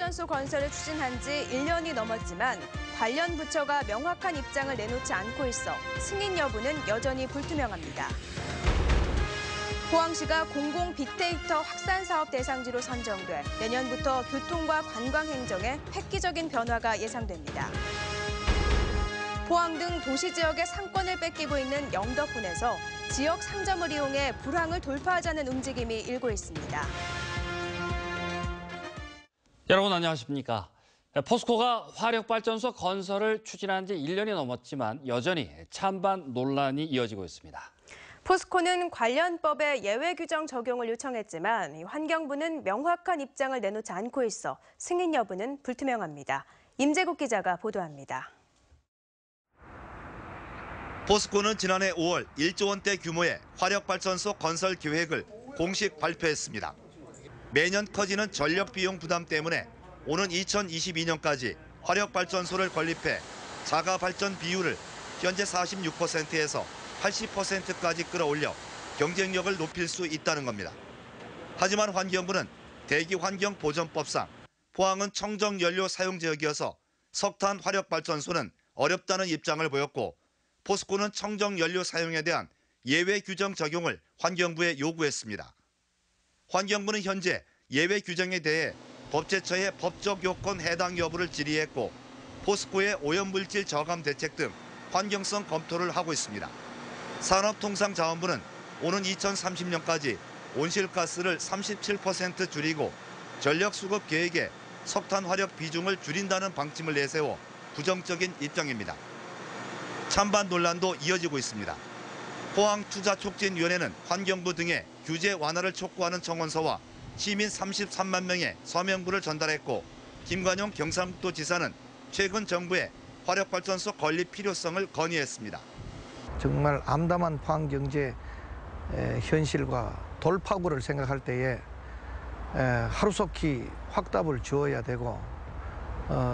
화력발전소 건설을 추진한 지 1년이 넘었지만 관련 부처가 명확한 입장을 내놓지 않고 있어 승인 여부는 여전히 불투명합니다. 포항시가 공공 빅데이터 확산 사업 대상지로 선정돼 내년부터 교통과 관광 행정에 획기적인 변화가 예상됩니다. 포항 등 도시 지역의 상권을 뺏기고 있는 영덕군에서 지역 상점을 이용해 불황을 돌파하자는 움직임이 일고 있습니다. 여러분 안녕하십니까? 포스코가 화력발전소 건설을 추진한 지 1년이 넘었지만 여전히 찬반 논란이 이어지고 있습니다. 포스코는 관련 법의 예외 규정 적용을 요청했지만 환경부는 명확한 입장을 내놓지 않고 있어 승인 여부는 불투명합니다. 임재국 기자가 보도합니다. 포스코는 지난해 5월 1조 원대 규모의 화력발전소 건설 계획을 공식 발표했습니다. 매년 커지는 전력 비용 부담 때문에 오는 2022년까지 화력발전소를 건립해 자가 발전 비율을 현재 46%에서 80%까지 끌어올려 경쟁력을 높일 수 있다는 겁니다. 하지만 환경부는 대기환경보전법상 포항은 청정연료 사용 지역이어서 석탄 화력발전소는 어렵다는 입장을 보였고 포스코는 청정연료 사용에 대한 예외 규정 적용을 환경부에 요구했습니다. 환경부는 현재 예외 규정에 대해 법제처의 법적 요건 해당 여부를 질의했고 포스코의 오염물질 저감 대책 등 환경성 검토를 하고 있습니다. 산업통상자원부는 오는 2030년까지 온실가스를 37% 줄이고 전력수급 계획에 석탄 화력 비중을 줄인다는 방침을 내세워 부정적인 입장입니다. 찬반 논란도 이어지고 있습니다. 포항투자촉진위원회는 환경부 등의 규제 완화를 촉구하는 청원서와 시민 33만 명의 서명부를 전달했고 김관용 경상북도지사는 최근 정부의 화력발전소 건립 필요성을 건의했습니다. 정말 암담한 포항 경제 현실과 돌파구를 생각할 때에 하루속히 확답을 주어야 되고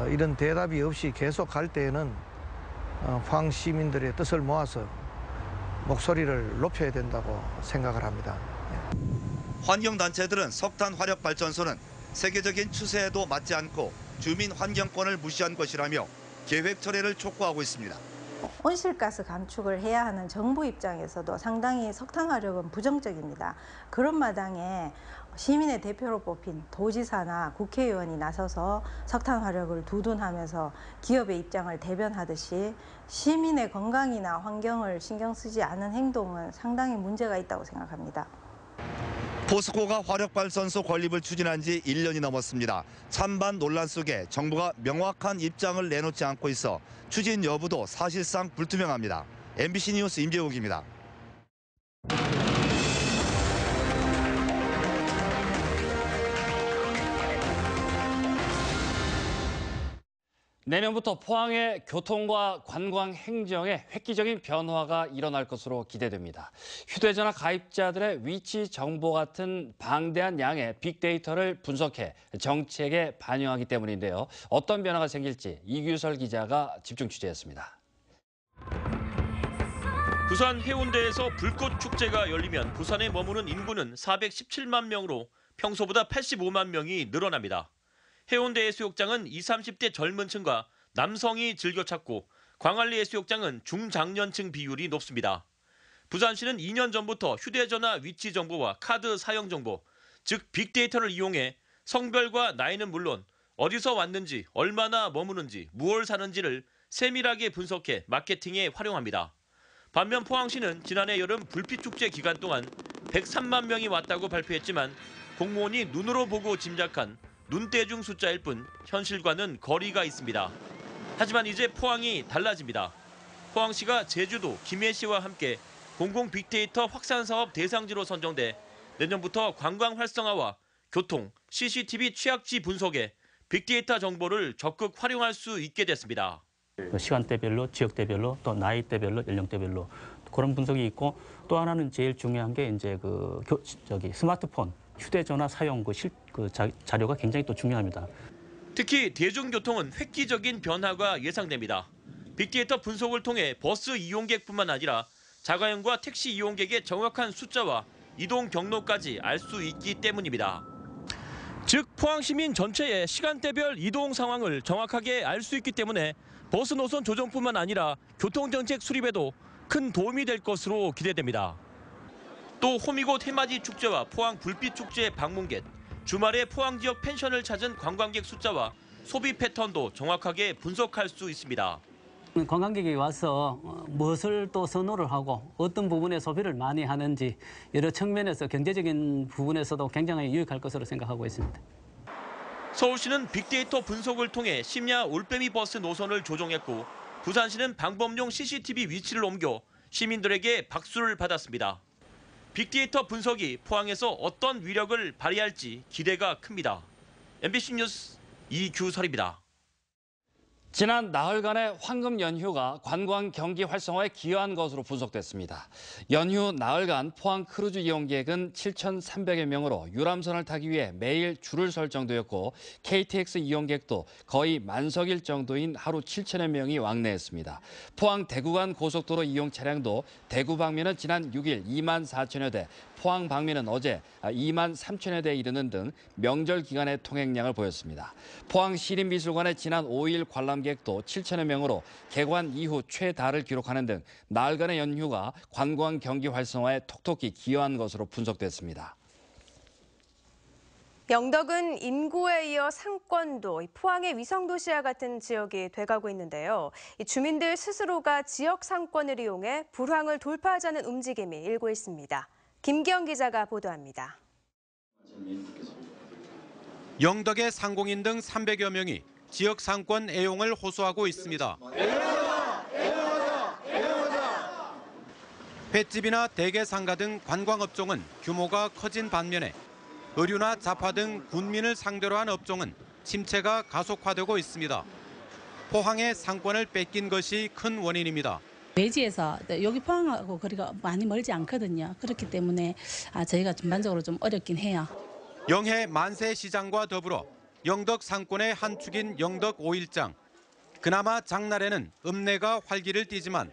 이런 대답이 없이 계속 갈 때에는 포항 시민들의 뜻을 모아서 목소리를 높여야 된다고 생각을 합니다. 환경단체들은 석탄 화력발전소는 세계적인 추세에도 맞지 않고 주민 환경권을 무시한 것이라며 계획 철회를 촉구하고 있습니다. 온실가스 감축을 해야 하는 정부 입장에서도 상당히 석탄화력은 부정적입니다. 그런 마당에 시민의 대표로 뽑힌 도지사나 국회의원이 나서서 석탄화력을 두둔하면서 기업의 입장을 대변하듯이 시민의 건강이나 환경을 신경 쓰지 않은 행동은 상당히 문제가 있다고 생각합니다. 포스코가 화력발전소 건립을 추진한 지 1년이 넘었습니다. 찬반 논란 속에 정부가 명확한 입장을 내놓지 않고 있어 추진 여부도 사실상 불투명합니다. MBC 뉴스 임재욱입니다. 내년부터 포항의 교통과 관광 행정에 획기적인 변화가 일어날 것으로 기대됩니다. 휴대전화 가입자들의 위치 정보 같은 방대한 양의 빅데이터를 분석해 정책에 반영하기 때문인데요. 어떤 변화가 생길지 이규설 기자가 집중 취재했습니다. 부산 해운대에서 불꽃축제가 열리면 부산에 머무는 인구는 417만 명으로 평소보다 85만 명이 늘어납니다. 해운대 해수욕장은 20, 30대 젊은 층과 남성이 즐겨 찾고 광안리 해수욕장은 중장년층 비율이 높습니다. 부산시는 2년 전부터 휴대전화 위치 정보와 카드 사용 정보, 즉 빅데이터를 이용해 성별과 나이는 물론 어디서 왔는지, 얼마나 머무는지, 무엇을 사는지를 세밀하게 분석해 마케팅에 활용합니다. 반면 포항시는 지난해 여름 불빛축제 기간 동안 103만 명이 왔다고 발표했지만 공무원이 눈으로 보고 짐작한 눈대중 숫자일 뿐 현실과는 거리가 있습니다. 하지만 이제 포항이 달라집니다. 포항시가 제주도, 김해시와 함께 공공 빅데이터 확산 사업 대상지로 선정돼 내년부터 관광 활성화와 교통, CCTV 취약지 분석에 빅데이터 정보를 적극 활용할 수 있게 됐습니다. 시간대별로, 지역대별로, 또 나이대별로, 연령대별로 그런 분석이 있고 또 하나는 제일 중요한 게 이제 스마트폰, 휴대전화 사용 자료가 굉장히 또 중요합니다. 특히 대중교통은 획기적인 변화가 예상됩니다. 빅데이터 분석을 통해 버스 이용객뿐만 아니라 자가용과 택시 이용객의 정확한 숫자와 이동 경로까지 알 수 있기 때문입니다. 즉 포항 시민 전체의 시간대별 이동 상황을 정확하게 알 수 있기 때문에 버스 노선 조정뿐만 아니라 교통정책 수립에도 큰 도움이 될 것으로 기대됩니다. 또 호미곶 해맞이 축제와 포항 불빛 축제의 방문객, 주말에 포항 지역 펜션을 찾은 관광객 숫자와 소비 패턴도 정확하게 분석할 수 있습니다. 관광객이 와서 무엇을 또 선호를 하고 어떤 부분에 소비를 많이 하는지 여러 측면에서 경제적인 부분에서도 굉장히 유익할 것으로 생각하고 있습니다. 서울시는 빅데이터 분석을 통해 심야 올빼미 버스 노선을 조정했고 부산시는 방범용 CCTV 위치를 옮겨 시민들에게 박수를 받았습니다. 빅데이터 분석이 포항에서 어떤 위력을 발휘할지 기대가 큽니다. MBC 뉴스 이규설입니다. 지난 나흘간의 황금 연휴가 관광 경기 활성화에 기여한 것으로 분석됐습니다. 연휴 나흘간 포항 크루즈 이용객은 7,300여 명으로 유람선을 타기 위해 매일 줄을 설 정도였고 KTX 이용객도 거의 만석일 정도인 하루 7천여 명이 왕래했습니다. 포항 대구 간 고속도로 이용 차량도 대구 방면은 지난 6일 2만 4천여 대, 포항 방면은 어제 2만 3천여 대에 이르는 등 명절 기간의 통행량을 보였습니다. 포항 시립미술관의 지난 5일 관람객도 7천여 명으로 개관 이후 최다를 기록하는 등 나흘간의 연휴가 관광 경기 활성화에 톡톡히 기여한 것으로 분석됐습니다. 영덕은 인구에 이어 상권도 포항의 위성도시와 같은 지역이 돼가고 있는데요. 주민들 스스로가 지역 상권을 이용해 불황을 돌파하자는 움직임이 일고 있습니다. 김기영 기자가 보도합니다. 영덕의 상공인 등 300여 명이 지역 상권 애용을 호소하고 있습니다. 횟집이나 대게상가 등 관광업종은 규모가 커진 반면에 의류나 잡화 등 군민을 상대로 한 업종은 침체가 가속화되고 있습니다. 포항의 상권을 뺏긴 것이 큰 원인입니다. 외지에서 여기 포항하고 거리가 많이 멀지 않거든요. 그렇기 때문에 저희가 전반적으로 좀 어렵긴 해요. 영해 만세시장과 더불어 영덕 상권의 한 축인 영덕 5일장. 그나마 장날에는 읍내가 활기를 띠지만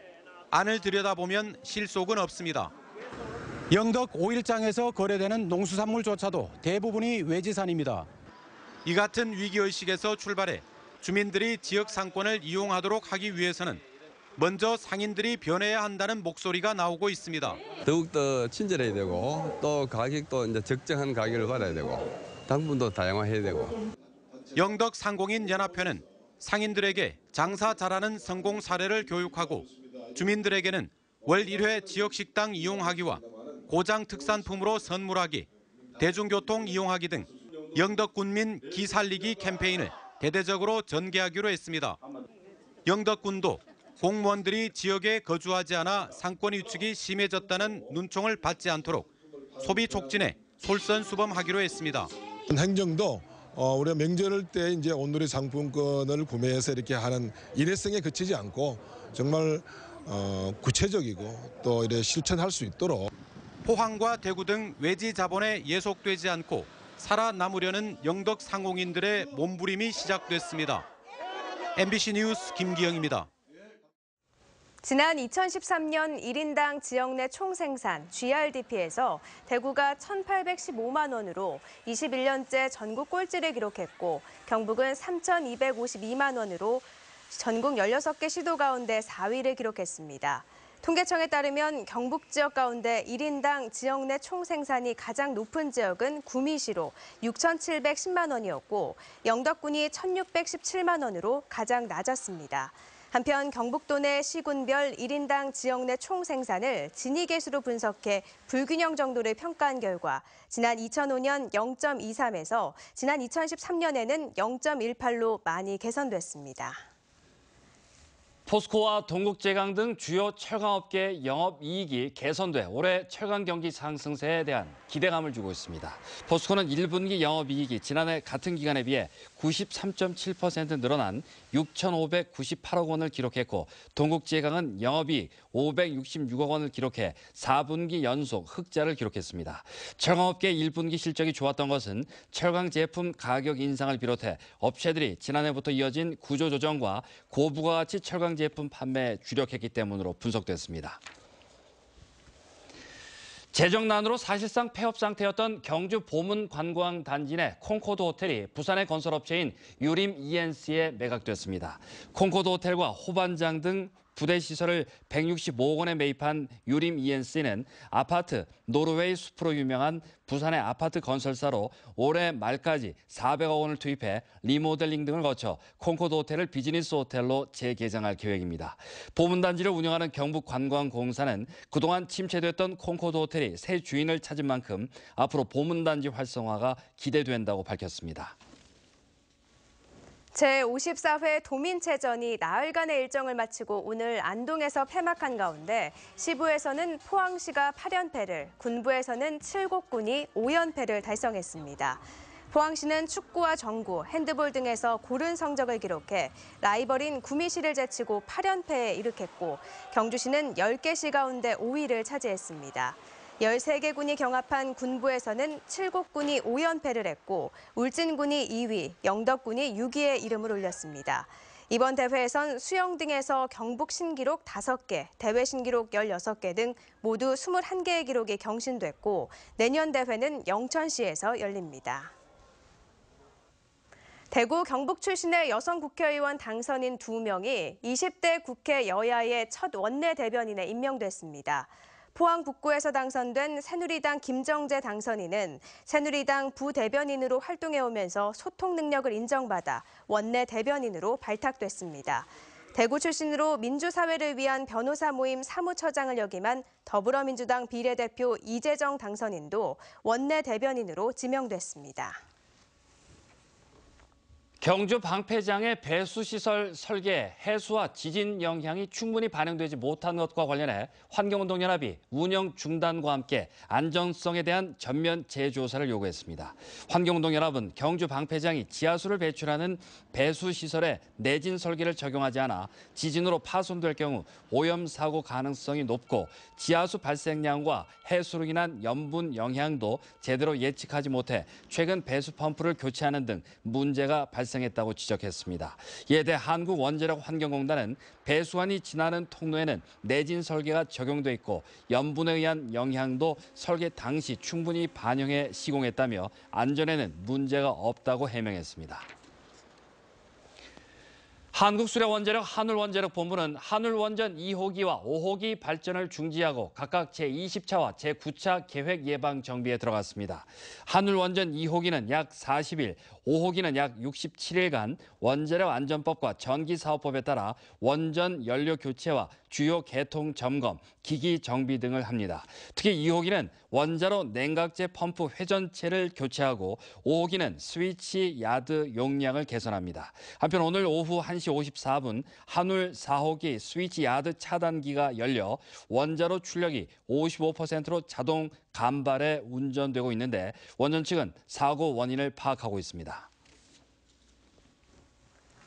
안을 들여다보면 실속은 없습니다. 영덕 5일장에서 거래되는 농수산물조차도 대부분이 외지산입니다. 이 같은 위기의식에서 출발해 주민들이 지역 상권을 이용하도록 하기 위해서는 먼저 상인들이 변해야 한다는 목소리가 나오고 있습니다. 더욱더 친절해야 되고 또 가격도 이제 적정한 가격을 받아야 되고 당분도 다양화해야 되고. 영덕 상공인 연합회는 상인들에게 장사 잘하는 성공 사례를 교육하고 주민들에게는 월 1회 지역식당 이용하기와 고장 특산품으로 선물하기, 대중교통 이용하기 등 영덕군민 기살리기 캠페인을 대대적으로 전개하기로 했습니다. 영덕군도 공무원들이 지역에 거주하지 않아 상권 위축이 심해졌다는 눈총을 받지 않도록 소비 촉진에 솔선수범하기로 했습니다. 행정도 우리가 명절 때 이제 온누리 상품권을 구매해서 이렇게 하는 일회성에 그치지 않고 정말 구체적이고 또 이렇게 실천할 수 있도록 포항과 대구 등 외지 자본에 예속되지 않고 살아남으려는 영덕 상공인들의 몸부림이 시작됐습니다. MBC 뉴스 김기영입니다. 지난 2013년 1인당 지역 내 총생산 GRDP에서 대구가 1,815만 원으로 21년째 전국 꼴찌를 기록했고 경북은 3,252만 원으로 전국 16개 시도 가운데 4위를 기록했습니다. 통계청에 따르면 경북 지역 가운데 1인당 지역 내 총생산이 가장 높은 지역은 구미시로 6,710만 원이었고 영덕군이 1,617만 원으로 가장 낮았습니다. 한편 경북도 내 시군별 1인당 지역 내 총생산을 진위계수로 분석해 불균형 정도를 평가한 결과 지난 2005년 0.23에서 지난 2013년에는 0.18로 많이 개선됐습니다. 포스코와 동국제강 등 주요 철강업계의 영업이익이 개선돼 올해 철강 경기 상승세에 대한 기대감을 주고 있습니다. 포스코는 1분기 영업이익이 지난해 같은 기간에 비해 93.7% 늘어난 6,598억 원을 기록했고 동국제강은 영업이익 566억 원을 기록해 4분기 연속 흑자를 기록했습니다. 철강업계의 1분기 실적이 좋았던 것은 철강 제품 가격 인상을 비롯해 업체들이 지난해부터 이어진 구조조정과 고부가가치 철강 제품 판매에 주력했기 때문으로 분석됐습니다. 재정난으로 사실상 폐업 상태였던 경주 보문관광단지 내 콩코드 호텔이 부산의 건설업체인 유림 ENC에 매각됐습니다. 콩코드 호텔과 호반장 등 부대 시설을 165억 원에 매입한 유림 ENC는 아파트 노르웨이 숲으로 유명한 부산의 아파트 건설사로 올해 말까지 400억 원을 투입해 리모델링 등을 거쳐 콩코드 호텔을 비즈니스 호텔로 재개장할 계획입니다. 보문단지를 운영하는 경북관광공사는 그동안 침체됐던 콩코드 호텔이 새 주인을 찾은 만큼 앞으로 보문단지 활성화가 기대된다고 밝혔습니다. 제54회 도민체전이 나흘간의 일정을 마치고 오늘 안동에서 폐막한 가운데 시부에서는 포항시가 8연패를, 군부에서는 칠곡군이 5연패를 달성했습니다. 포항시는 축구와 정구, 핸드볼 등에서 고른 성적을 기록해 라이벌인 구미시를 제치고 8연패에 이르렀고 경주시는 10개 시 가운데 5위를 차지했습니다. 13개 군이 경합한 군부에서는 칠곡군이 5연패를 했고 울진군이 2위, 영덕군이 6위에 이름을 올렸습니다. 이번 대회에선 수영 등에서 경북 신기록 5개, 대회 신기록 16개 등 모두 21개의 기록이 경신됐고 내년 대회는 영천시에서 열립니다. 대구 경북 출신의 여성 국회의원 당선인 2명이 20대 국회 여야의 첫 원내 대변인에 임명됐습니다. 포항 북구에서 당선된 새누리당 김정재 당선인은 새누리당 부대변인으로 활동해오면서 소통 능력을 인정받아 원내 대변인으로 발탁됐습니다. 대구 출신으로 민주사회를 위한 변호사 모임 사무처장을 역임한 더불어민주당 비례대표 이재정 당선인도 원내 대변인으로 지명됐습니다. 경주 방패장의 배수시설 설계, 해수와 지진 영향이 충분히 반영되지 못한 것과 관련해 환경운동연합이 운영 중단과 함께 안전성에 대한 전면 재조사를 요구했습니다. 환경운동연합은 경주 방패장이 지하수를 배출하는 배수시설에 내진 설계를 적용하지 않아 지진으로 파손될 경우 오염 사고 가능성이 높고 지하수 발생량과 해수로 인한 염분 영향도 제대로 예측하지 못해 최근 배수 펌프를 교체하는 등 문제가 발생했다고 지적했습니다. 이에 대해 한국원자력환경공단은 배수관이 지나는 통로에는 내진 설계가 적용돼 있고 염분에 의한 영향도 설계 당시 충분히 반영해 시공했다며 안전에는 문제가 없다고 해명했습니다. 한국수력원자력 한울원자력본부는 한울원전 2호기와 5호기 발전을 중지하고 각각 제20차와 제9차 계획 예방 정비에 들어갔습니다. 한울원전 2호기는 약 40일, 5호기는 약 67일간 원자력 안전법과 전기사업법에 따라 원전 연료 교체와 주요 개통 점검, 기기 정비 등을 합니다. 특히 2호기는 원자로 냉각제 펌프 회전체를 교체하고 5호기는 스위치 야드 용량을 개선합니다. 한편 오늘 오후 1시 54분 한울 4호기 스위치 야드 차단기가 열려 원자로 출력이 55%로 자동 간발에 운전되고 있는데 원전 측은 사고 원인을 파악하고 있습니다.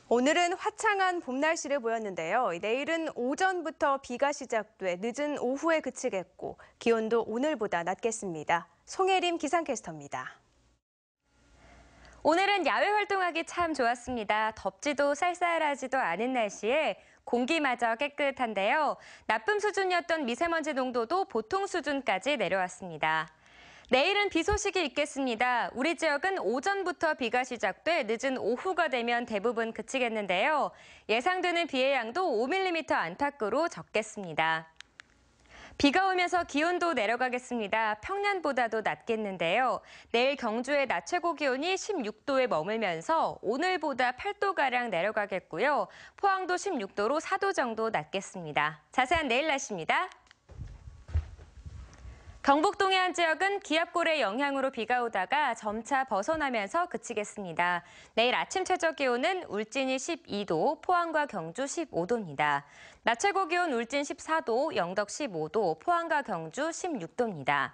오늘은 화창한 봄 날씨를 보였는데요. 내일은 오전부터 비가 시작돼 늦은 오후에 그치겠고 기온도 오늘보다 낮겠습니다. 송혜림 기상캐스터입니다. 오늘은 야외 활동하기 참 좋았습니다. 덥지도 쌀쌀하지도 않은 날씨에 공기마저 깨끗한데요. 나쁨 수준이었던 미세먼지 농도도 보통 수준까지 내려왔습니다. 내일은 비 소식이 있겠습니다. 우리 지역은 오전부터 비가 시작돼 늦은 오후가 되면 대부분 그치겠는데요. 예상되는 비의 양도 5mm 안팎으로 적겠습니다. 비가 오면서 기온도 내려가겠습니다. 평년보다도 낮겠는데요. 내일 경주의 낮 최고 기온이 16도에 머물면서 오늘보다 8도가량 내려가겠고요. 포항도 16도로 4도 정도 낮겠습니다. 자세한 내일 날씨입니다. 경북 동해안 지역은 기압골의 영향으로 비가 오다가 점차 벗어나면서 그치겠습니다. 내일 아침 최저 기온은 울진이 12도, 포항과 경주 15도입니다. 낮 최고 기온 울진 14도, 영덕 15도, 포항과 경주 16도입니다.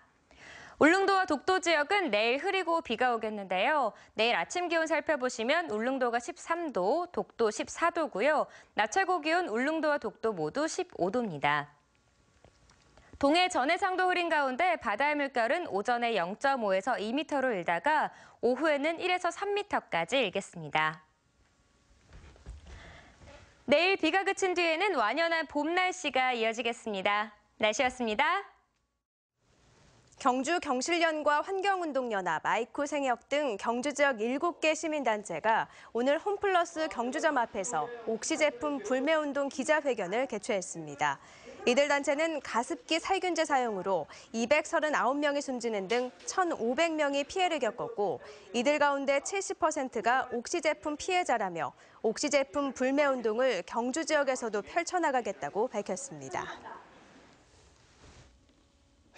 울릉도와 독도 지역은 내일 흐리고 비가 오겠는데요. 내일 아침 기온 살펴보시면 울릉도가 13도, 독도 14도고요. 낮 최고 기온 울릉도와 독도 모두 15도입니다. 동해 전해상도 흐린 가운데 바다의 물결은 오전에 0.5에서 2m로 일다가 오후에는 1에서 3m까지 일겠습니다. 내일 비가 그친 뒤에는 완연한 봄 날씨가 이어지겠습니다. 날씨였습니다. 경주 경실련과 환경운동연합, 아이쿠 생협 등 경주 지역 7개 시민단체가 오늘 홈플러스 경주점 앞에서 옥시 제품 불매운동 기자회견을 개최했습니다. 이들 단체는 가습기 살균제 사용으로 239명이 숨지는 등 1,500명이 피해를 겪었고 이들 가운데 70%가 옥시 제품 피해자라며 옥시 제품 불매운동을 경주 지역에서도 펼쳐나가겠다고 밝혔습니다.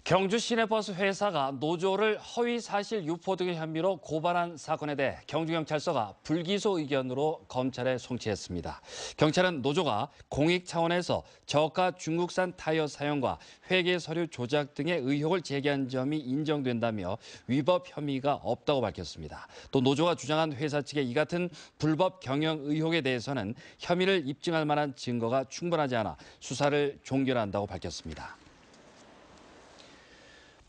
경주 시내버스 회사가 노조를 허위 사실 유포 등의 혐의로 고발한 사건에 대해 경주경찰서가 불기소 의견으로 검찰에 송치했습니다. 경찰은 노조가 공익 차원에서 저가 중국산 타이어 사용과 회계 서류 조작 등의 의혹을 제기한 점이 인정된다며 위법 혐의가 없다고 밝혔습니다. 또 노조가 주장한 회사 측의 이 같은 불법 경영 의혹에 대해서는 혐의를 입증할 만한 증거가 충분하지 않아 수사를 종결한다고 밝혔습니다.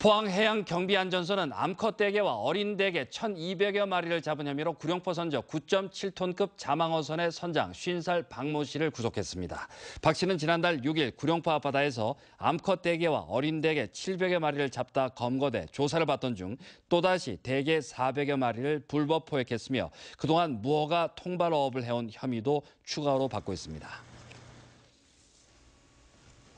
포항해양경비안전소는 암컷 대게와 어린 대게 1,200여 마리를 잡은 혐의로 구룡포 선적 9.7톤급 자망어선의 선장 50살 박모 씨를 구속했습니다. 박 씨는 지난달 6일 구룡포 앞바다에서 암컷 대게와 어린 대게 700여 마리를 잡다 검거돼 조사를 받던 중 또다시 대게 400여 마리를 불법 포획했으며 그동안 무허가 통발어업을 해온 혐의도 추가로 받고 있습니다.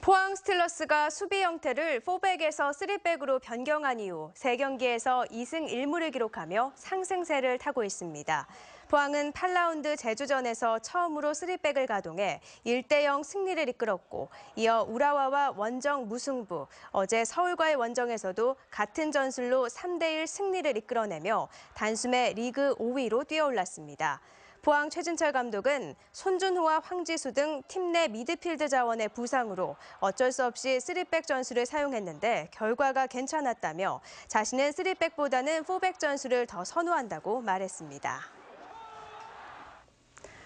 포항 스틸러스가 수비 형태를 4백에서 3백으로 변경한 이후 3경기에서 2승 1무를 기록하며 상승세를 타고 있습니다. 포항은 8라운드 제주전에서 처음으로 3백을 가동해 1대0 승리를 이끌었고 이어 우라와와 원정 무승부, 어제 서울과의 원정에서도 같은 전술로 3대1 승리를 이끌어내며 단숨에 리그 5위로 뛰어올랐습니다. 포항 최진철 감독은 손준호와 황지수 등 팀 내 미드필드 자원의 부상으로 어쩔 수 없이 3백 전술을 사용했는데 결과가 괜찮았다며 자신은 3백보다는 4백 전술을 더 선호한다고 말했습니다.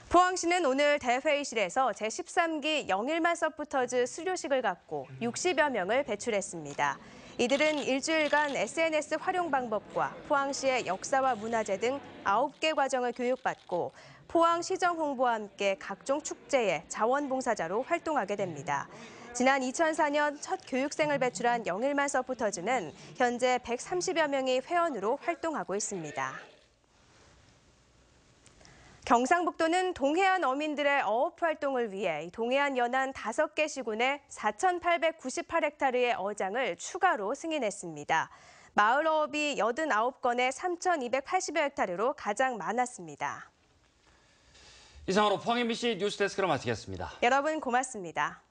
포항시는 오늘 대회의실에서 제13기 영일만 서포터즈 수료식을 갖고 60여 명을 배출했습니다. 이들은 일주일간 SNS 활용 방법과 포항시의 역사와 문화재 등 9개 과정을 교육받고 포항시정 홍보와 함께 각종 축제에 자원봉사자로 활동하게 됩니다. 지난 2004년 첫 교육생을 배출한 영일만 서포터즈는 현재 130여 명이 회원으로 활동하고 있습니다. 경상북도는 동해안 어민들의 어업 활동을 위해 동해안 연안 5개 시군에 4,898헥타르의 어장을 추가로 승인했습니다. 마을 어업이 89건에 3,280여 헥타르로 가장 많았습니다. 이상으로 포항 MBC 뉴스데스크로 마치겠습니다. 여러분 고맙습니다.